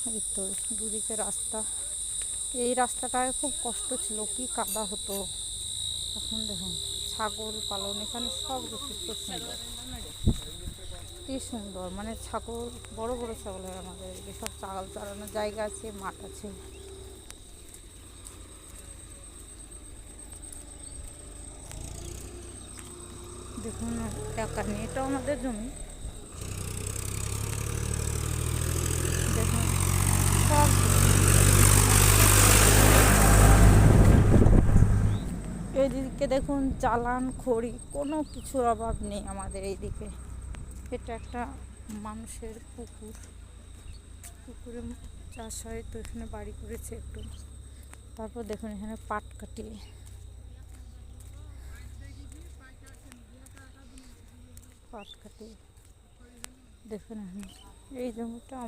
এই তো দুদিকে রাস্তা। এই রাস্তাটায় খুব কষ্ট ছিল, কি কাদা হতো। এখন দেখুন ছাগল পালন এখানে সব কিছু খুব সুন্দর, কি সুন্দর। মানে ছাগল, বড় বড় ছাগল হয় আমাদের, সব ছাগল চড়ানোর জায়গা আছে, মাঠ আছে। দেখুন টাকা নিয়ে, এটাও আমাদের জমি। দেখুন সব এইদিকে দেখুন জ্বালান খড়ি, কোনো কিছুর অভাব নেই আমাদের এইদিকে। এটা একটা মানুষের পুকুর, পুকুরে চাষ হয়, তো এখানে বাড়ি করেছে একটু। তারপর দেখুন এখানে পাট কাটিয়ে, দেখুন এখানে এই জমিটা